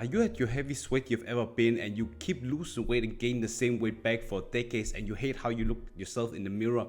Are you at your heaviest weight you've ever been and you keep losing weight and gain the same weight back for decades and you hate how you look yourself in the mirror?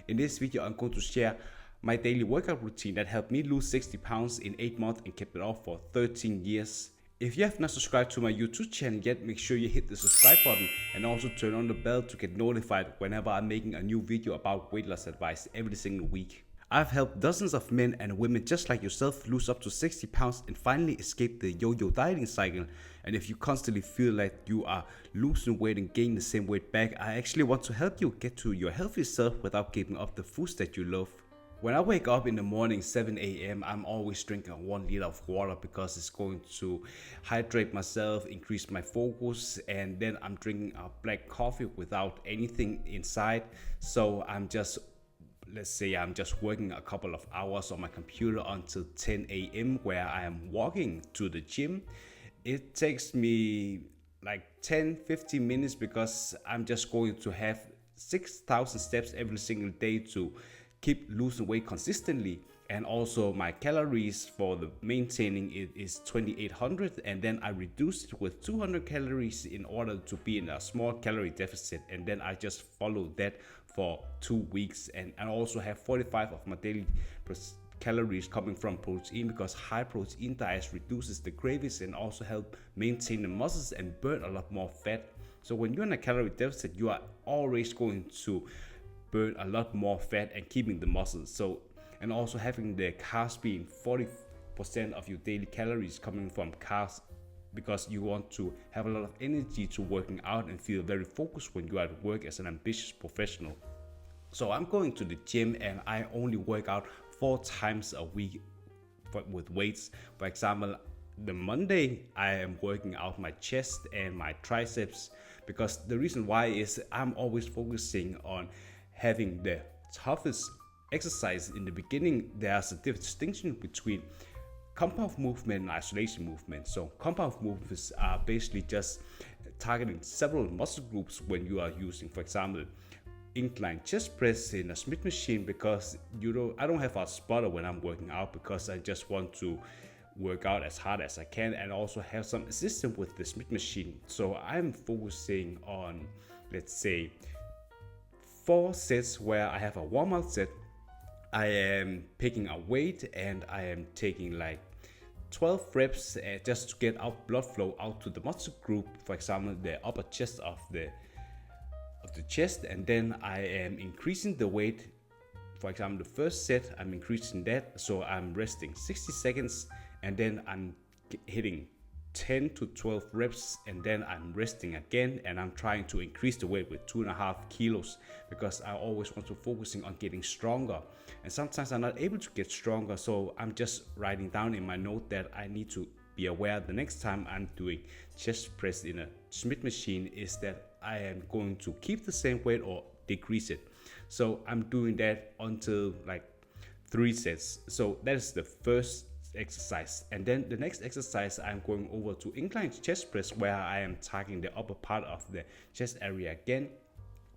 In this video, I'm going to share my daily workout routine that helped me lose 60 pounds in 8 months and kept it off for 13 years. If you have not subscribed to my YouTube channel yet, make sure you hit the subscribe button and also turn on the bell to get notified whenever I'm making a new video about weight loss advice every single week. I've helped dozens of men and women just like yourself lose up to 60 pounds and finally escape the yo-yo dieting cycle. And if you constantly feel like you are losing weight and gaining the same weight back, I actually want to help you get to your healthy self without giving up the foods that you love. When I wake up in the morning 7 a.m. I'm always drinking 1 liter of water because it's going to hydrate myself, increase my focus, and then I'm drinking a black coffee without anything inside. So let's say I'm just working a couple of hours on my computer until 10 a.m. where I am walking to the gym. It takes me like 10-15 minutes because I'm just going to have 6,000 steps every single day to keep losing weight consistently. And also my calories for the maintaining it is 2800, and then I reduce it with 200 calories in order to be in a small calorie deficit, and then I just follow that for 2 weeks. And I also have 45 of my daily calories coming from protein because high protein diets reduces the cravings and also help maintain the muscles and burn a lot more fat. So when you're in a calorie deficit, you are always going to burn a lot more fat and keeping the muscles. And also having the carbs being 40% of your daily calories coming from carbs, because you want to have a lot of energy to working out and feel very focused when you are at work as an ambitious professional. So I'm going to the gym and I only work out 4 times a week with weights. For example, the Monday I am working out my chest and my triceps, because the reason why is I'm always focusing on having the toughest exercise in the beginning. There's a distinction between compound movement and isolation movement. So compound movements are basically just targeting several muscle groups when you are using, for example, incline chest press in a Smith machine, because I don't have a spotter when I'm working out because I just want to work out as hard as I can and also have some assistance with the Smith machine. So I'm focusing on, let's say, 4 sets where I have a warm-up set. I am picking a weight and I am taking like 12 reps just to get out blood flow out to the muscle group, for example the upper chest of the chest, and then I am increasing the weight. For example, the first set I'm increasing that, so I'm resting 60 seconds and then I'm hitting 10 to 12 reps and then I'm resting again, and I'm trying to increase the weight with 2.5 kilos because I always want to focusing on getting stronger, and sometimes I'm not able to get stronger. So I'm just writing down in my note that I need to be aware the next time I'm doing chest press in a Smith machine is that I am going to keep the same weight or decrease it. So I'm doing that until like 3 sets. So that is the first exercise, and then the next exercise I'm going over to incline chest press where I am targeting the upper part of the chest area again.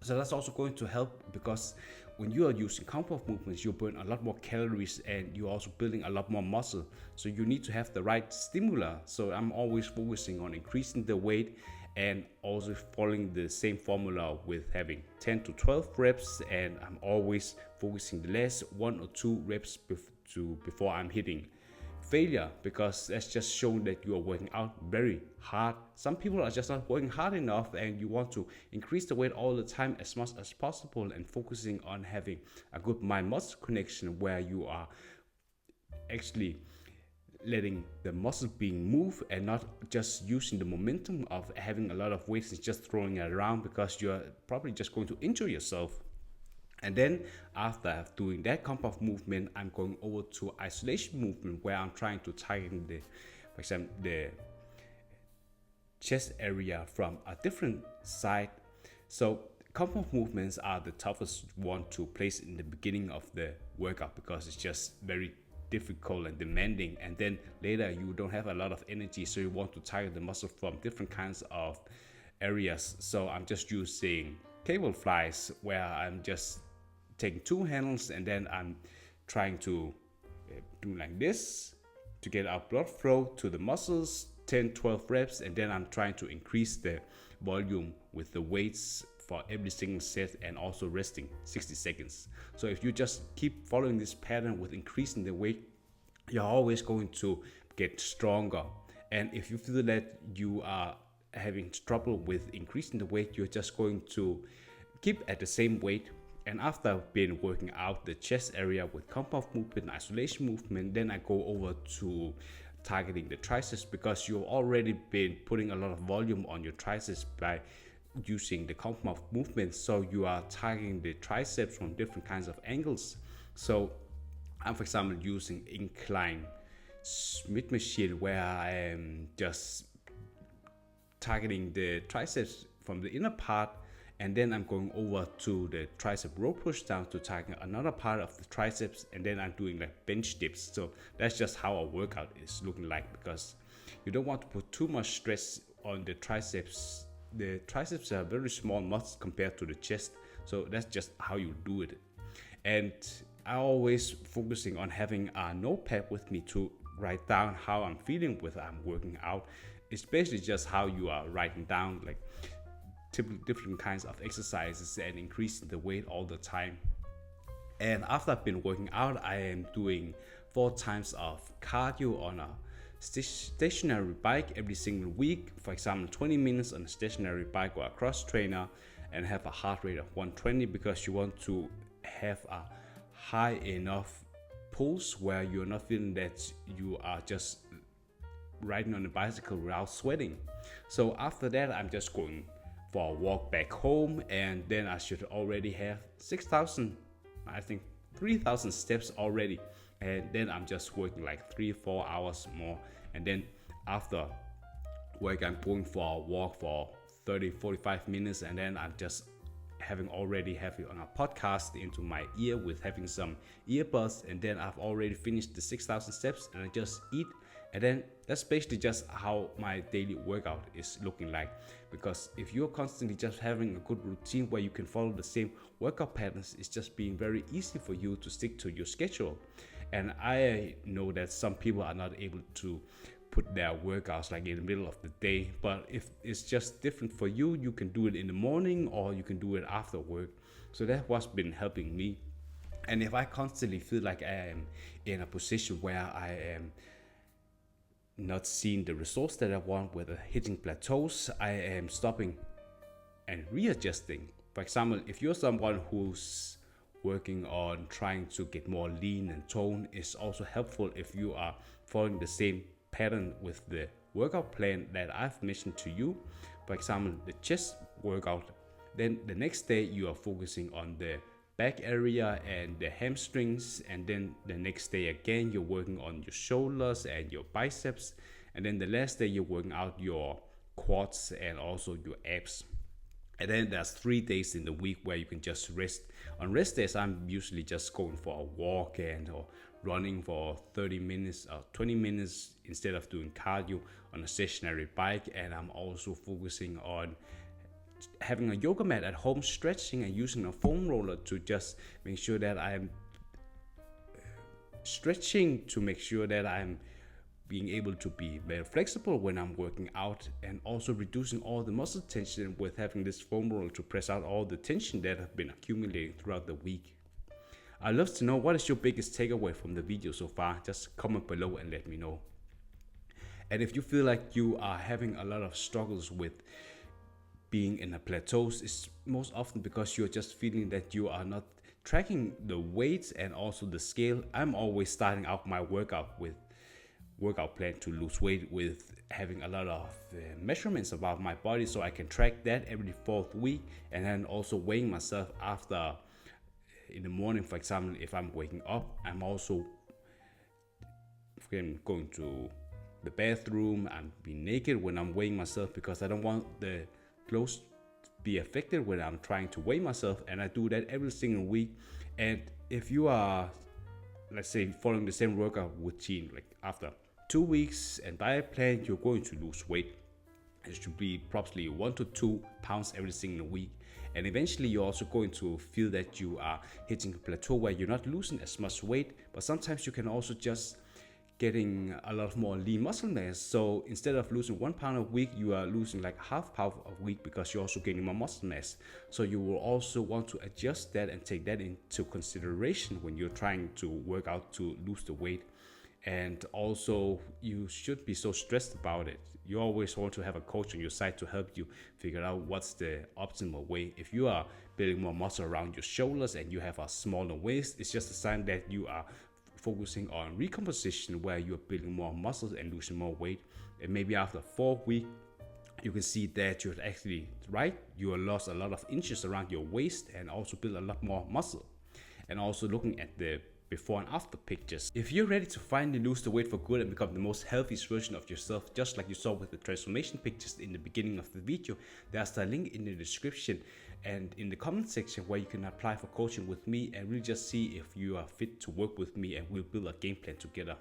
So that's also going to help because when you are using compound movements, you burn a lot more calories and you're also building a lot more muscle. So you need to have the right stimuli. So I'm always focusing on increasing the weight and also following the same formula with having 10 to 12 reps, and I'm always focusing the last 1 or 2 reps before I'm hitting failure, because that's just showing that you are working out very hard. Some people are just not working hard enough, and you want to increase the weight all the time as much as possible and focusing on having a good mind muscle connection where you are actually letting the muscle being moved and not just using the momentum of having a lot of weights and just throwing it around, because you're probably just going to injure yourself. And then after doing that compound movement, I'm going over to isolation movement where I'm trying to target for example, the chest area from a different side. So compound movements are the toughest one to place in the beginning of the workout because it's just very difficult and demanding, and then later you don't have a lot of energy, so you want to target the muscle from different kinds of areas. So I'm just using cable flies where I'm just taking 2 handles and then I'm trying to do like this to get our blood flow to the muscles 10, 12 reps, and then I'm trying to increase the volume with the weights for every single set, and also resting 60 seconds. So if you just keep following this pattern with increasing the weight, you're always going to get stronger. And if you feel that you are having trouble with increasing the weight, you're just going to keep at the same weight. And after I've been working out the chest area with compound movement and isolation movement, then I go over to targeting the triceps, because you've already been putting a lot of volume on your triceps by using the compound movement. So you are targeting the triceps from different kinds of angles. So I'm, for example, using incline Smith machine, where I am just targeting the triceps from the inner part, and then I'm going over to the tricep row push down to target another part of the triceps, and then I'm doing like bench dips. So that's just how a workout is looking like, because you don't want to put too much stress on the triceps. The triceps are very small muscles compared to the chest, so that's just how you do it. And I always focusing on having a notepad with me to write down how I'm feeling with I'm working out. It's basically just how you are writing down like different kinds of exercises and increasing the weight all the time. And after I've been working out, I am doing 4 times of cardio on a stationary bike every single week. For example, 20 minutes on a stationary bike or a cross trainer, and have a heart rate of 120, because you want to have a high enough pulse where you're not feeling that you are just riding on a bicycle without sweating. So after that, I'm just going for a walk back home, and then I should already have 6,000, I think 3,000 steps already. And then I'm just working like 3-4 hours more, and then after work I'm going for a walk for 30-45 minutes, and then I'm just already having on a podcast into my ear with having some earbuds, and then I've already finished the 6,000 steps, and I just eat. And then that's basically just how my daily workout is looking like. Because if you're constantly just having a good routine where you can follow the same workout patterns, it's just being very easy for you to stick to your schedule. And I know that some people are not able to put their workouts like in the middle of the day, but if it's just different for you, you can do it in the morning or you can do it after work. So that's what's been helping me. And if I constantly feel like I am in a position where I am not seeing the results that I want, whether hitting plateaus, I am stopping and readjusting. For example, if you're someone who's working on trying to get more lean and tone, it's also helpful if you are following the same pattern with the workout plan that I've mentioned to you. For example, the chest workout, then the next day you are focusing on the back area and the hamstrings, and then the next day again you're working on your shoulders and your biceps, and then the last day you're working out your quads and also your abs. And then there's 3 days in the week where you can just rest. On rest days, I'm usually just going for a walk or running for 30 minutes or 20 minutes instead of doing cardio on a stationary bike. And I'm also focusing on having a yoga mat at home, stretching and using a foam roller to just make sure that I'm stretching, to make sure that I'm being able to be very flexible when I'm working out, and also reducing all the muscle tension with having this foam roller to press out all the tension that have been accumulating throughout the week. I'd love to know, what is your biggest takeaway from the video so far? Just comment below and let me know. And if you feel like you are having a lot of struggles with being in a plateau, it's most often because you're just feeling that you are not tracking the weights and also the scale. I'm always starting out my workout plan to lose weight with having a lot of measurements about my body, so I can track that every 4th week, and then also weighing myself after in the morning. For example, if I'm waking up, I'm also going to the bathroom and be naked when I'm weighing myself, because I don't want the clothes to be affected when I'm trying to weigh myself. And I do that every single week. And if you are, let's say, following the same workout routine, like after 2 weeks and diet plan, you're going to lose weight. It should be probably 1 to 2 pounds every single week. And eventually you're also going to feel that you are hitting a plateau where you're not losing as much weight, but sometimes you can also just getting a lot more lean muscle mass. So instead of losing 1 pound a week, you are losing like half pound a week because you're also gaining more muscle mass. So you will also want to adjust that and take that into consideration when you're trying to work out to lose the weight. And also, you should be so stressed about it. You always want to have a coach on your side to help you figure out what's the optimal way. If you are building more muscle around your shoulders and you have a smaller waist, it's just a sign that you are focusing on recomposition, where you're building more muscles and losing more weight. And maybe after 4 weeks, you can see that you're actually right. You have lost a lot of inches around your waist and also build a lot more muscle. And also looking at the before and after pictures. If you're ready to finally lose the weight for good and become the most healthiest version of yourself, just like you saw with the transformation pictures in the beginning of the video, there's a link in the description and in the comment section where you can apply for coaching with me and really just see if you are fit to work with me, and we'll build a game plan together.